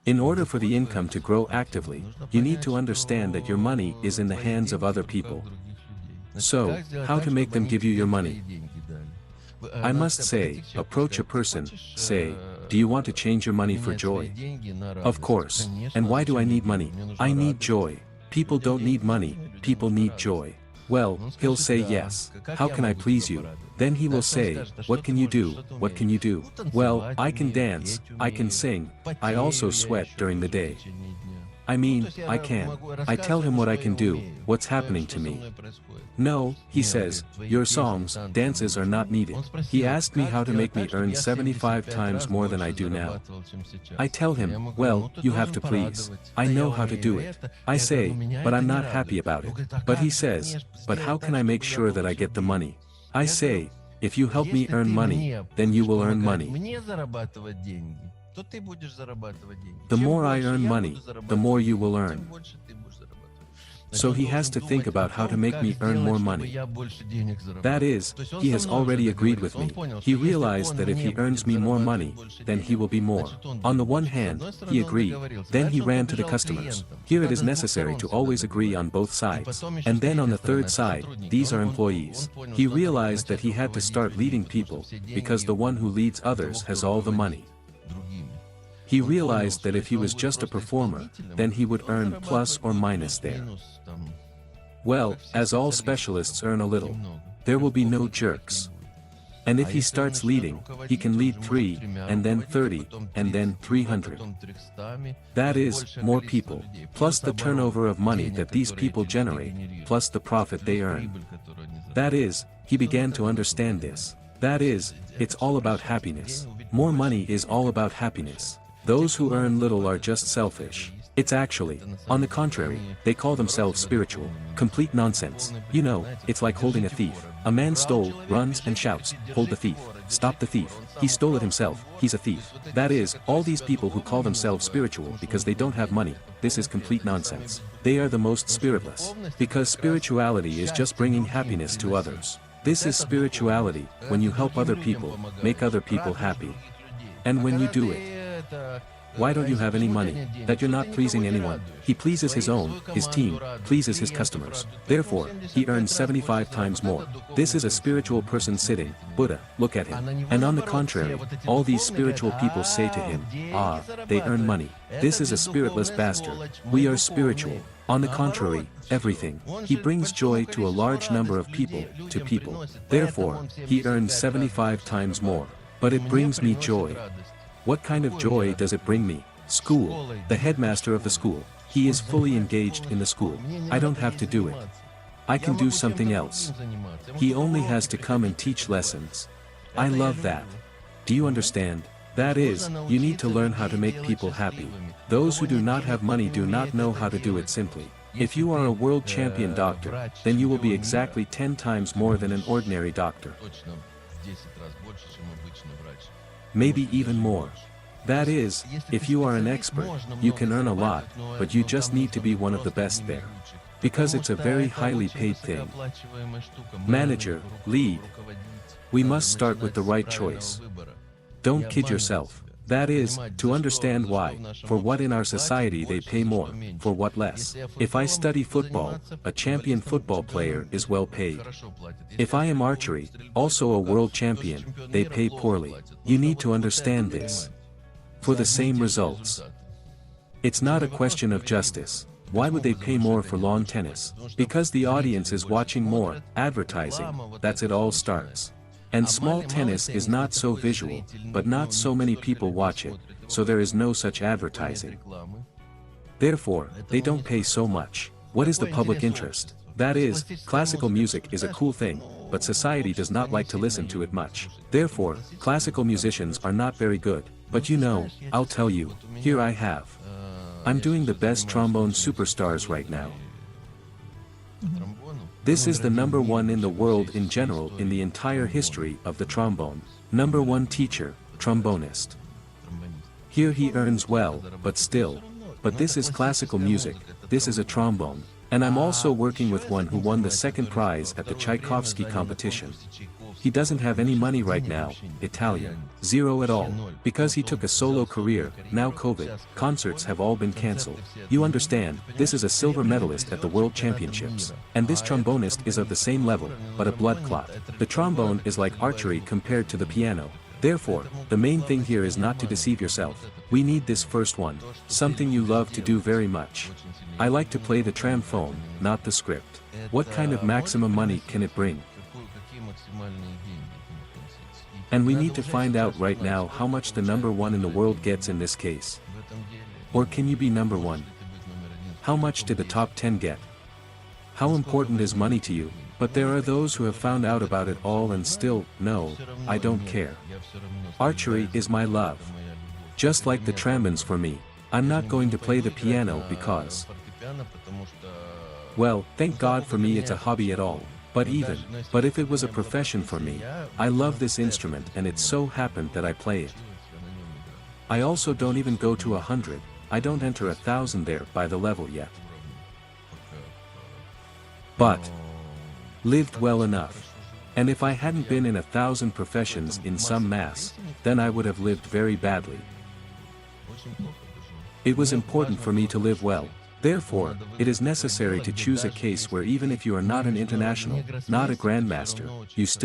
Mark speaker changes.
Speaker 1: In order for the income to grow actively, you need to understand that your money is in the hands of other people. So, how to make them give you your money? I must say, approach a person, say, do you want to change your money for joy? Of course. And why do I need money? I need joy. People don't need money, people need joy. Well, he'll say yes. How can I please you? Then he will say, what can you do, what can you do? Well, I can dance, I can sing, I also sweat during the day. I mean, I can. I tell him what I can do, what's happening to me. No, he says, your songs, dances are not needed. He asked me how to make me earn 75 times more than I do now. I tell him, well, you have to please. I know how to do it. I say, but I'm not happy about it. But he says, but how can I make sure that I get the money? I say, if you help me earn money, then you will earn money. The more I earn money, the more you will earn. So he has to think about how to make me earn more money. That is, he has already agreed with me. He realized that if he earns me more money, then he will be more. On the one hand, he agreed. Then he ran to the customers. Here it is necessary to always agree on both sides. And then on the third side, these are employees. He realized that he had to start leading people, because the one who leads others has all the money. He realized that if he was just a performer, then he would earn plus or minus there. Well, as all specialists earn a little, there will be no jerks. And if he starts leading, he can lead 3, and then 30, and then 300. That is, more people, plus the turnover of money that these people generate, plus the profit they earn. That is, he began to understand this. That is, it's all about happiness. More money is all about happiness. Those who earn little are just selfish. It's actually, on the contrary, they call themselves spiritual. Complete nonsense. You know, it's like holding a thief. A man stole, runs and shouts, hold the thief. Stop the thief. He stole it himself, he's a thief. That is, all these people who call themselves spiritual because they don't have money, this is complete nonsense. They are the most spiritless. Because spirituality is just bringing happiness to others. This is spirituality, when you help other people, make other people happy. And when you do it, why don't you have any money? That you're not pleasing anyone. He pleases his own, his team, pleases his customers. Therefore, he earns 75 times more. This is a spiritual person sitting, Buddha, look at him. And on the contrary, all these spiritual people say to him, ah, they earn money. This is a spiritless bastard. We are spiritual. On the contrary, everything. He brings joy to a large number of people, to people. Therefore, he earns 75 times more. But it brings me joy. What kind of joy does it bring me? School. The headmaster of the school. He is fully engaged in the school. I don't have to do it. I can do something else. He only has to come and teach lessons. I love that. Do you understand? That is, you need to learn how to make people happy. Those who do not have money do not know how to do it simply. If you are a world champion doctor, then you will be exactly 10 times more than an ordinary doctor. Maybe even more. That is, if you are an expert, you can earn a lot, but you just need to be one of the best there. Because it's a very highly paid thing. Manager, lead. We must start with the right choice. Don't kid yourself. That is, to understand why, for what in our society they pay more, for what less. If I study football, a champion football player is well paid. If I am archery, also a world champion, they pay poorly. You need to understand this. For the same results. It's not a question of justice. Why would they pay more for lawn tennis? Because the audience is watching more, advertising, that's it all starts. And small tennis is not so visual, but not so many people watch it, so there is no such advertising. Therefore, they don't pay so much. What is the public interest? That is, classical music is a cool thing, but society does not like to listen to it much. Therefore, classical musicians are not very good. But you know, I'll tell you, here I have. I'm doing the best trombone superstars right now. This is the #1 in the world in general in the entire history of the trombone. #1 teacher, trombonist. Here he earns well, but still. But this is classical music, this is a trombone. And I'm also working with one who won the second prize at the Tchaikovsky competition. He doesn't have any money right now, Italian. Zero at all. Because he took a solo career, now COVID, concerts have all been cancelled. You understand, this is a silver medalist at the World Championships. And this trombonist is of the same level, but a blood clot. The trombone is like archery compared to the piano. Therefore, the main thing here is not to deceive yourself. We need this first one, something you love to do very much. I like to play the trombone, not the script. What kind of maximum money can it bring? And we need to find out right now how much the number one in the world gets in this case. Or can you be number one? How much did the top 10 get? How important is money to you? But there are those who have found out about it all and still, no, I don't care. Archery is my love. Just like the trombones for me. I'm not going to play the piano because... Well, thank God for me it's a hobby at all. But if it was a profession for me, I love this instrument and it so happened that I play it. I also don't even go to 100, I don't enter 1,000 there by the level yet. But lived well enough. And if I hadn't been in 1,000 professions in some mass, then I would have lived very badly. It was important for me to live well. Therefore, it is necessary to choose a case where even if you are not an international, not a grandmaster, you still